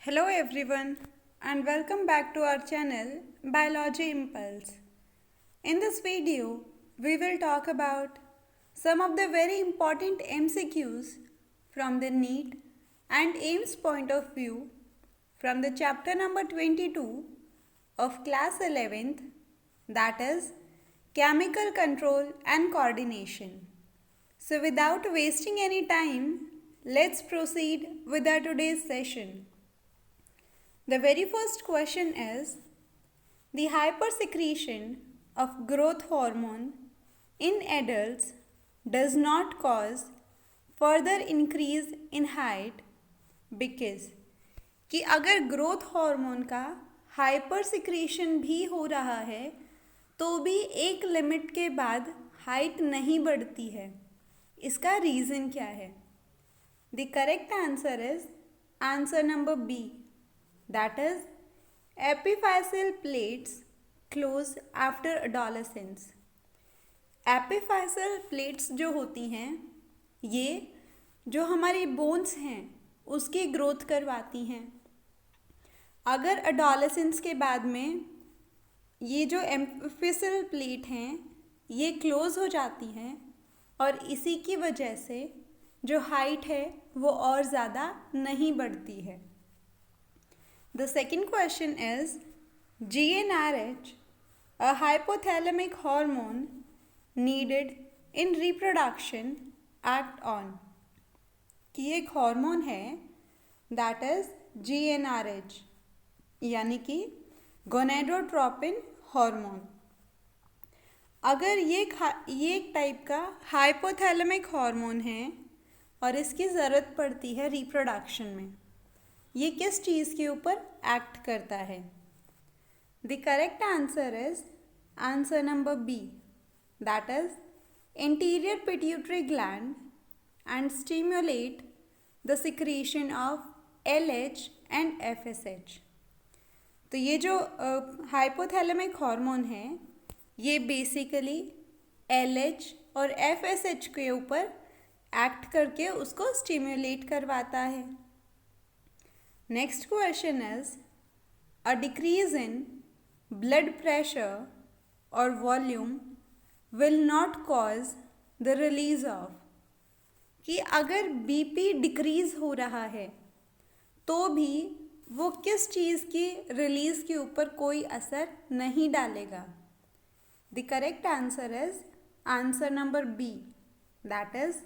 Hello everyone and welcome back to our channel Biology Impulse. In this video, we will talk about some of the very important MCQs from the NEET and AIMS point of view from the chapter number 22 of class 11th, that is Chemical Control and Coordination. So without wasting any time, let's proceed with our today's session. The very first question is, the hypersecretion of growth hormone in adults does not cause further increase in height because कि अगर growth hormone का hyper secretion भी हो रहा है तो भी एक लिमिट के बाद हाइट नहीं बढ़ती है. इसका रीज़न क्या है? The correct answer is answer number B, that is epiphyseal plates close after adolescence. Epiphyseal plates जो होती हैं ये जो हमारी बोन्स हैं उसकी ग्रोथ करवाती हैं. अगर अडोलेसेंस के बाद में ये जो एपिफिसल प्लेट हैं ये क्लोज हो जाती हैं और इसी की वजह से जो हाइट है वो और ज़्यादा नहीं बढ़ती है. The second question is, GnRH, a hypothalamic hormone needed in reproduction, act on. कि एक हार्मोन है that is GnRH यानी कि गोनेडोट्रोपिन हार्मोन. अगर ये एक टाइप का हाइपोथैलेमिक हार्मोन है और इसकी ज़रूरत पड़ती है रिप्रोडक्शन में, ये किस चीज़ के ऊपर एक्ट करता है? The correct answer is answer number B, that is anterior pituitary gland and stimulate the secretion of LH and FSH. तो ये जो हाइपोथैलेमिक हार्मोन है ये बेसिकली LH और FSH के ऊपर एक्ट करके उसको स्टिम्युलेट करवाता है. Next question is, a decrease in blood pressure or volume will not cause the release of. कि अगर BP डिक्रीज हो रहा है तो भी वो किस चीज़ की रिलीज़ के ऊपर कोई असर नहीं डालेगा. The correct answer is answer number B, that is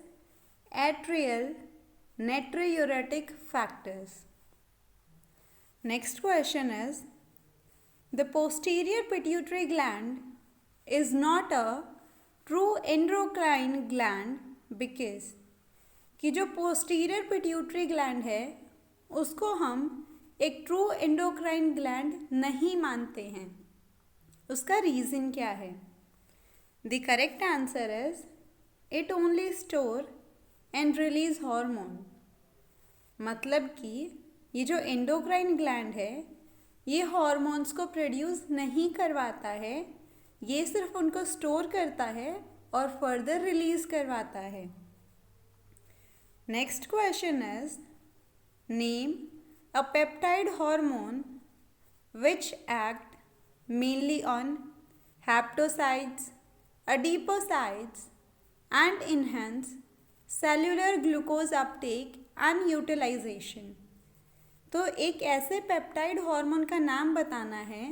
atrial natriuretic factors. Next question is, the posterior pituitary gland is not a true endocrine gland because कि जो posterior pituitary gland है उसको हम एक true endocrine gland नहीं मानते हैं. उसका रीज़न क्या है? The correct answer is it only store and release hormone. मतलब कि ये जो एंडोक्राइन ग्लैंड है ये हॉर्मोन्स को प्रोड्यूस नहीं करवाता है, ये सिर्फ उनको स्टोर करता है और फर्दर रिलीज करवाता है. Next question is, name a peptide hormone which act mainly on hepatocytes, adipocytes and enhance cellular glucose uptake and utilization. तो एक ऐसे पेप्टाइड हार्मोन का नाम बताना है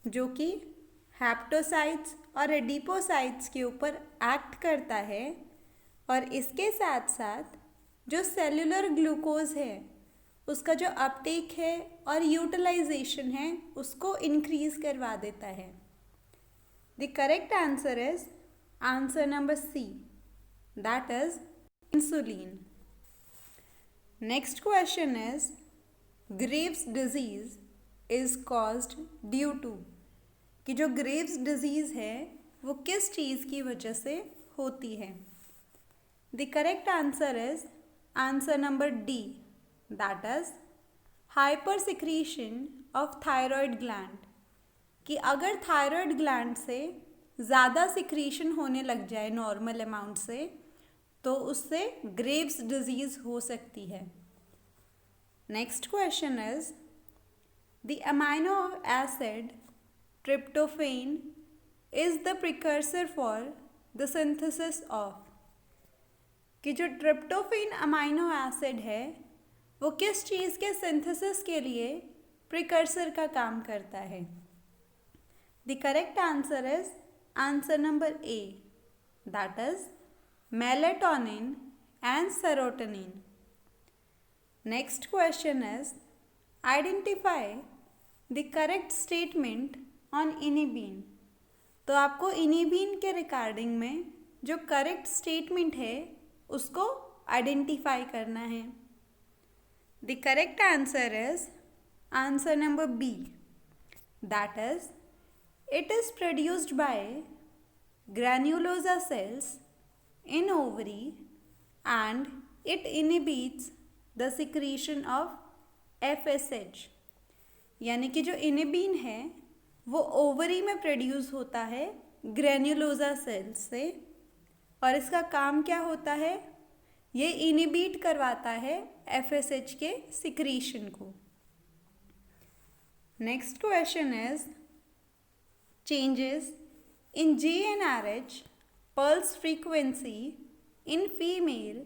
जो कि हैप्टोसाइट्स और एडिपोसाइट्स के ऊपर एक्ट करता है और इसके साथ साथ जो सेलुलर ग्लूकोज है उसका जो अपटेक है और यूटिलाइजेशन है उसको इंक्रीज करवा देता है. The correct answer is answer number C, that is insulin. Next question is, Graves disease is caused due to. कि जो ग्रेव्स डिजीज़ है वो किस चीज़ की वजह से होती है? The correct answer is answer number D, that is hyper secretion of thyroid gland. कि अगर थायराइड ग्लैंड से ज़्यादा सिक्रीशन होने लग जाए नॉर्मल अमाउंट से तो उससे ग्रेव्स डिजीज़ हो सकती है. Next question is the amino acid tryptophan is the precursor for the synthesis of. कि जो ट्रिप्टोफेन अमाइनो एसिड है वो किस चीज़ के सिंथेसिस के लिए प्रिकर्सर का काम करता है? The correct answer is answer number A, that is melatonin and serotonin. Next question is identify the correct statement on inhibin. तो आपको इनिबीन के रिगार्डिंग में जो करेक्ट स्टेटमेंट है उसको आइडेंटिफाई करना है। The correct answer is answer number B, that is it is produced by granulosa cells in ovary and it inhibits the secretion of FSH। यानी कि जो इनिबीन है वो ओवरी में प्रोड्यूस होता है ग्रैन्युलोसा सेल्स से, और इसका काम क्या होता है? ये इनिबिट करवाता है FSH के सिक्रीशन को। Next question is changes in GnRH pulse frequency in female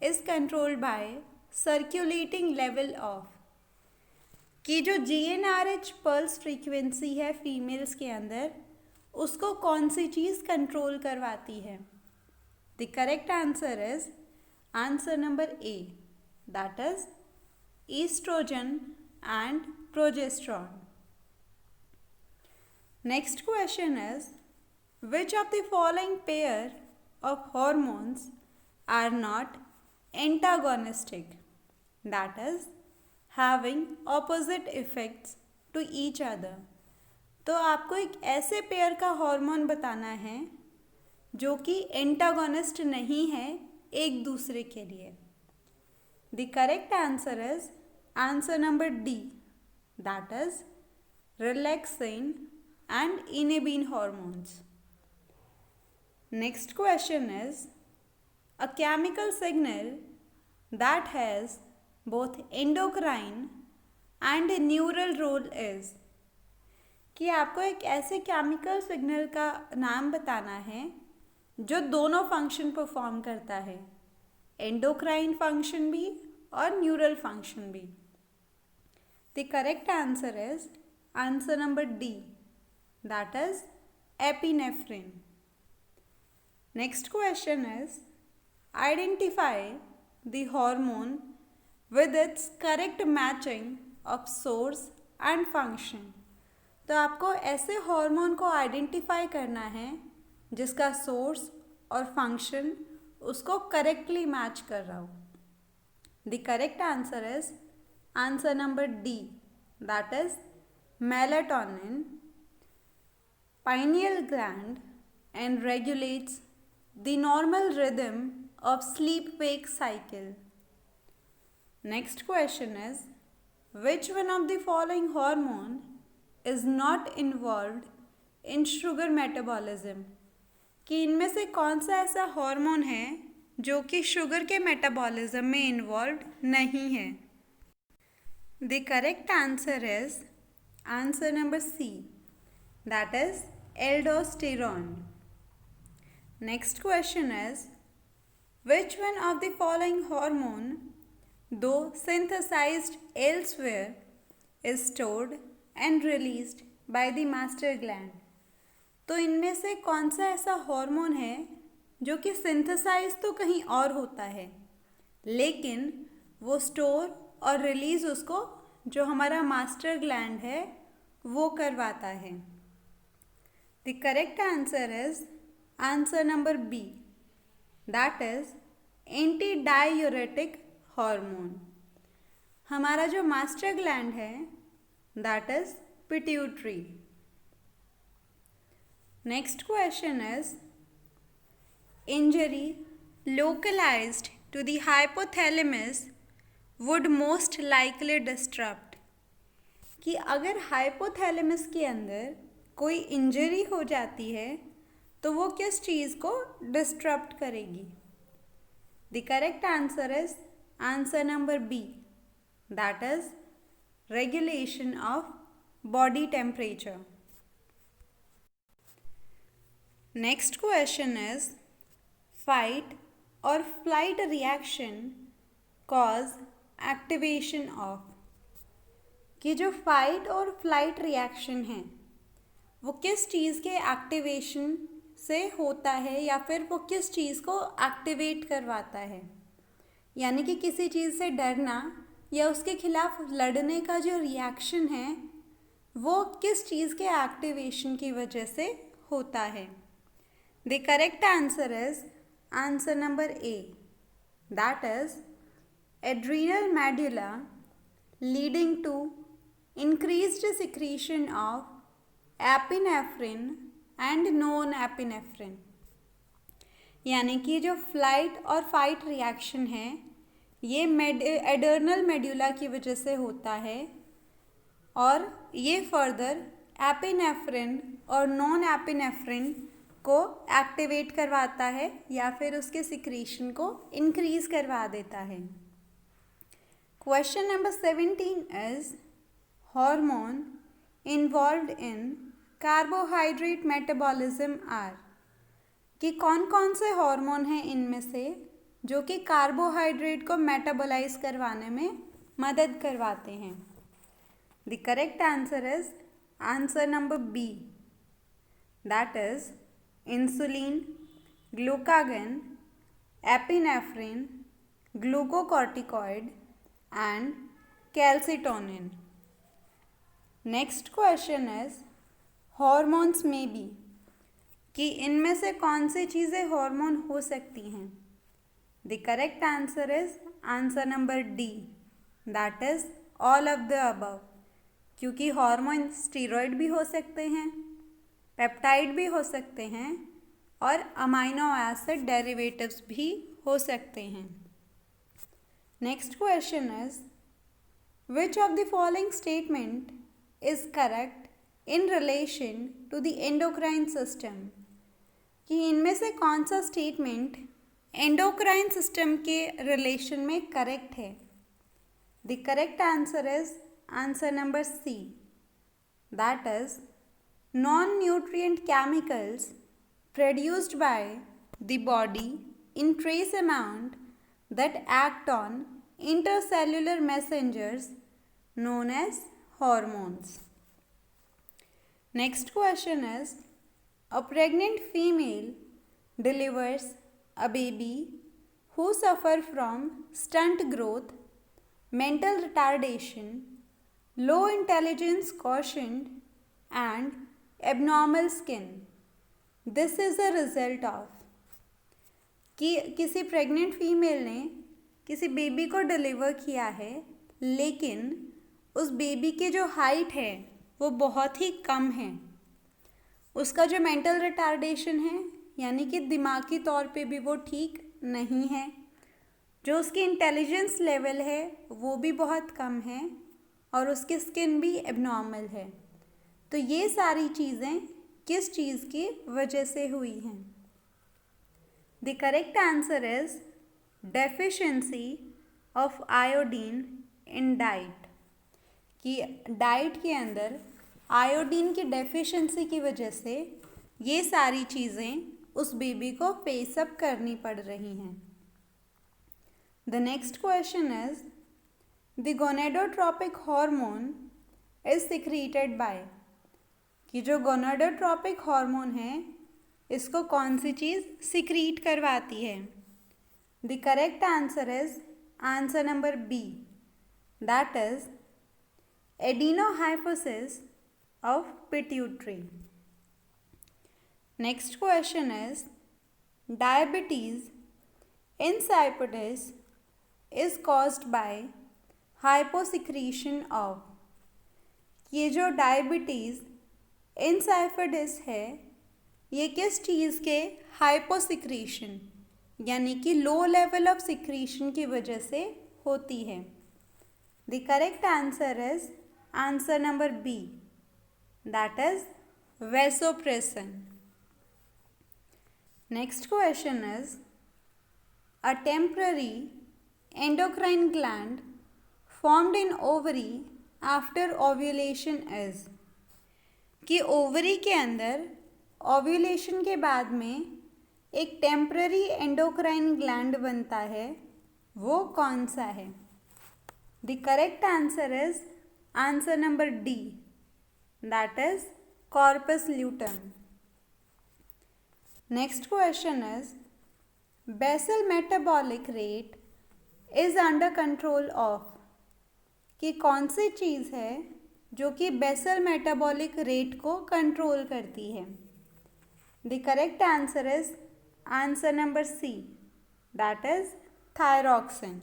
is controlled by circulating level of। कि जो GnRH पल्स फ्रीक्वेंसी है फीमेल्स के अंदर उसको कौन सी चीज़ कंट्रोल करवाती है? The correct answer is answer number A, that is estrogen and progesterone. Next question is which of the following pair of hormones are not antagonistic, that is having opposite effects to each other. तो आपको एक ऐसे pair का hormone बताना है जो कि antagonist नहीं है एक दूसरे के लिए। The correct answer is answer number D, that is relaxin and inhibin hormones. Next question is a chemical signal that has both endocrine and neural role is. कि आपको एक ऐसे केमिकल सिग्नल का नाम बताना है जो दोनों फंक्शन परफॉर्म करता है, एंडोक्राइन फंक्शन भी और न्यूरल फंक्शन भी। The correct answer is answer number D, that is epinephrine. Next question is identify the hormone with its correct matching of source and function। तो आपको ऐसे हार्मोन को identify करना है जिसका सोर्स और फंक्शन उसको करेक्टली मैच कर रहा हो। The correct answer is answer number D, that is melatonin. pineal gland and regulates the normal rhythm of sleep-wake cycle। Next question is which one of the following hormone is not involved in sugar metabolism। कि इनमें से कौन सा ऐसा hormone है जो कि sugar के मेटाबॉलिज्म में इन्वॉल्व नहीं है? The correct answer is answer number C, that is aldosterone. Next question is which one of the following hormone though synthesized elsewhere is stored and released by the master gland। तो इनमें से कौन सा ऐसा hormone है जो कि synthesise तो कहीं और होता है लेकिन वो स्टोर और रिलीज उसको जो हमारा मास्टर ग्लैंड है वो करवाता है? The correct answer is answer number B, that is anti diuretic hormone. हमारा जो मास्टर ग्लैंड है that is pituitary. Next question is injury localised to the hypothalamus would most likely disturb. कि अगर hypothalamus के अंदर कोई इंजरी हो जाती है तो वो किस चीज़ को डिस्टर्ब करेगी? The correct answer is answer number B, that is regulation of body temperature. Next question is, fight or flight reaction cause activation of. कि जो फाइट और फ्लाइट रिएक्शन है वो किस चीज़ के एक्टिवेशन से होता है या फिर वो किस चीज़ को एक्टिवेट करवाता है, यानी कि किसी चीज़ से डरना या उसके खिलाफ लड़ने का जो रिएक्शन है वो किस चीज़ के एक्टिवेशन की वजह से होता है. The correct answer is answer number A, that is adrenal medulla leading to increased secretion of epinephrine and non-epinephrine. यानी कि जो फ्लाइट और फाइट रिएक्शन है ये एडर्नल मेड्यूला की वजह से होता है और ये फर्दर एपिनेफ्रिन और नॉन एपिनेफ्रिन को एक्टिवेट करवाता है या फिर उसके सिक्रीशन को इंक्रीज करवा देता है. Question number 17 is, hormone involved in carbohydrate metabolism are. कि कौन कौन से हार्मोन हैं इनमें से जो कि कार्बोहाइड्रेट को मेटाबोलाइज करवाने में मदद करवाते हैं. The correct answer is answer number B, that is insulin, glucagon, epinephrine, glucocorticoid and calcitonin. Next question is, hormones may be. कि इनमें से कौन सी चीज़ें हार्मोन हो सकती हैं. The correct answer is answer number D, that is all of the above. क्योंकि hormone steroid भी हो सकते हैं, पेप्टाइड भी हो सकते हैं और अमाइनो एसिड डेरिवेटिव्स भी हो सकते हैं. Next question is, which of the following statement is correct in relation to the endocrine system. कि इनमें से कौन सा स्टेटमेंट एंडोक्राइन सिस्टम के रिलेशन में करेक्ट है. The correct answer is answer number C, that is non nutrient chemicals produced by the body in trace amount that act on intercellular messengers known as hormones. Next question is, a pregnant female delivers a baby who suffer from stunt growth, mental retardation, low intelligence quotient and abnormal skin. This is a result of. कि किसी pregnant female ने किसी baby को deliver किया है लेकिन उस baby की जो हाइट है वो बहुत ही कम है. उसका जो मेंटल रिटार्डेशन है यानी कि दिमागी तौर पे भी वो ठीक नहीं है, जो उसकी इंटेलिजेंस लेवल है वो भी बहुत कम है और उसकी स्किन भी एबनॉर्मल है. तो ये सारी चीज़ें किस चीज़ की वजह से हुई हैं. The correct answer is deficiency of iodine in diet. कि डाइट के अंदर आयोडीन की डेफिशिएंसी की वजह से ये सारी चीज़ें उस बेबी को फेस अप करनी पड़ रही हैं. The next question is, the gonadotrophic hormone is secreted by. कि जो gonadotrophic हार्मोन है इसको कौन सी चीज़ सिक्रीट करवाती है. The correct answer is answer number B, that is adenohypophysis of pituitary. Next question is, diabetes insipidus is caused by hyposecretion of. ये जो डायबिटीज़ insipidus है ये किस चीज़ के हाइपोसिक्रीशन यानी कि लो लेवल ऑफ सिक्रीशन की वजह से होती है. The correct answer is answer number B, that is vasopressin. Next question is, a temporary endocrine gland formed in ovary after ovulation is, कि ओवरी के अंदर ओव्यूलेशन के बाद में एक टेम्पररी एंडोक्राइन ग्लैंड बनता है, वो कौन सा है? The correct answer is answer number D, that is corpus luteum. Next question is basal metabolic rate is under control of, कि कौन सी चीज़ है जो कि बेसल मेटाबॉलिक रेट को कंट्रोल करती है? The correct answer is answer number C, that is thyroxine.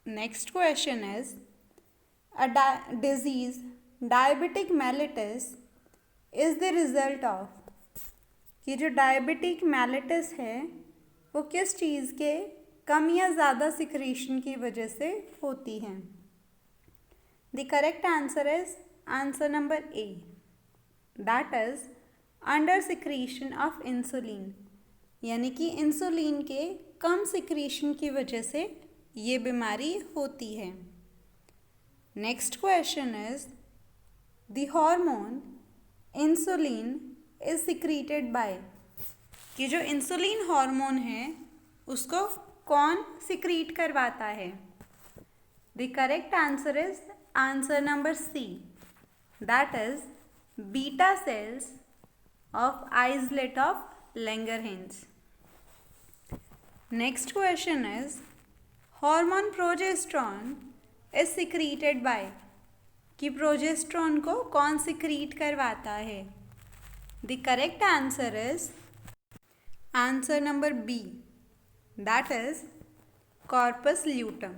Next question is a disease diabetic mellitus is the result of, कि जो डायबिटिक मेलिटस है वो किस चीज़ के कम या ज़्यादा सिक्रीशन की वजह से होती है? The correct answer is answer number A, that is under secretion of insulin, यानी कि इंसुलिन के कम सिक्रीशन की वजह से ये बीमारी होती है. Next question is the hormone insulin is secreted by, कि जो इंसुलिन हार्मोन है उसको कौन सिक्रीट करवाता है? The correct answer is answer number C, that is beta cells of islet of Langerhans. Next question is hormone progesterone is secreted by, कि progesterone को कौन सिक्रीट करवाता है? The correct answer is answer number B, that is corpus luteum.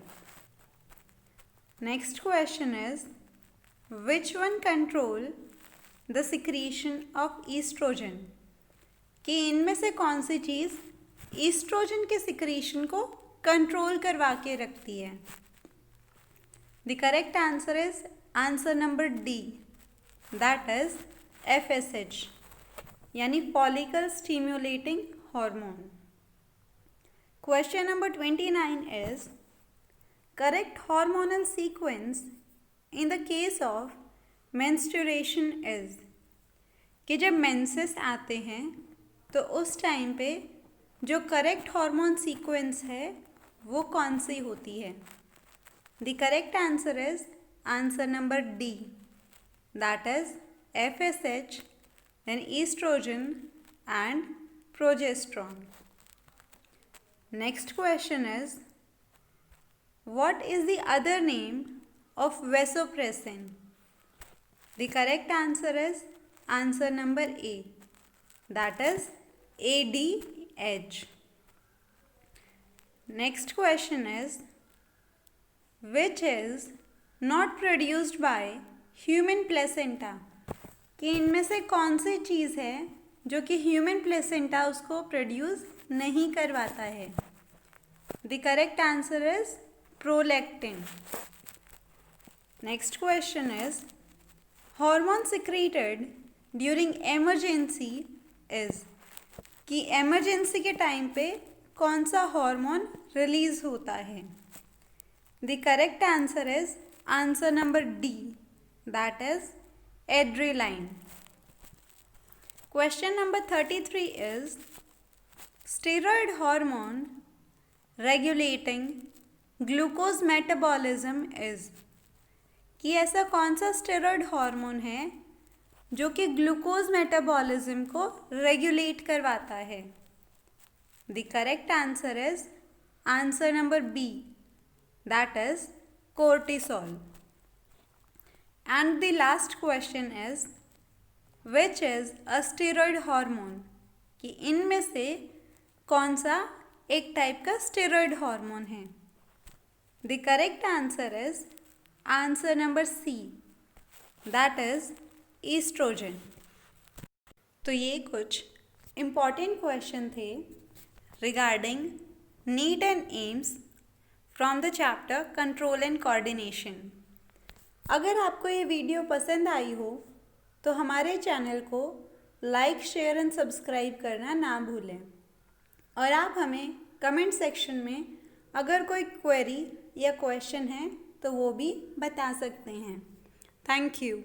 Next question is which one control the secretion of estrogen, कि इनमें से कौन सी चीज़ ईस्ट्रोजन के सिक्रीशन को कंट्रोल करवा के रखती है? The correct answer is answer number D, that is FSH, यानी follicle stimulating hormone. Question number 29 is correct hormonal sequence in the case of menstruation is, कि जब मेंसेस आते हैं तो उस टाइम पे जो करेक्ट हार्मोन सीक्वेंस है वो कौन सी होती है? The correct answer is answer number D, that is FSH, then estrogen and progesterone. Next question is what is the other name of vasopressin? The correct answer is answer number A, that is ADH. Next question is which is not produced by human placenta? कि इनमें से कौन सी चीज़ है जो कि human placenta उसको प्रोड्यूस नहीं करवाता है? The correct answer is prolactin. Next question is hormone secreted during emergency is, कि एमरजेंसी के टाइम पे कौन सा हार्मोन रिलीज होता है? The correct answer is answer number D, that is adrenaline. Question number 33 is steroid hormone regulating glucose metabolism is, कि ऐसा कौन सा स्टेरॉयड हार्मोन है जो कि ग्लूकोज मेटाबॉलिज्म को रेगुलेट करवाता है? The correct answer is answer number B, that is cortisol. And the last question is which is a steroid hormone, कि इनमें से कौन सा एक टाइप का स्टेरॉयड हार्मोन है? The correct answer is answer number C, that is estrogen. तो ये कुछ इम्पॉर्टेंट क्वेश्चन थे regarding NEET and AIIMS from the chapter control and coordination. अगर आपको ये वीडियो पसंद आई हो तो हमारे चैनल को लाइक, शेयर एंड सब्सक्राइब करना ना भूलें. और आप हमें कमेंट सेक्शन में अगर कोई क्वेरी या क्वेश्चन है तो वो भी बता सकते हैं। Thank you.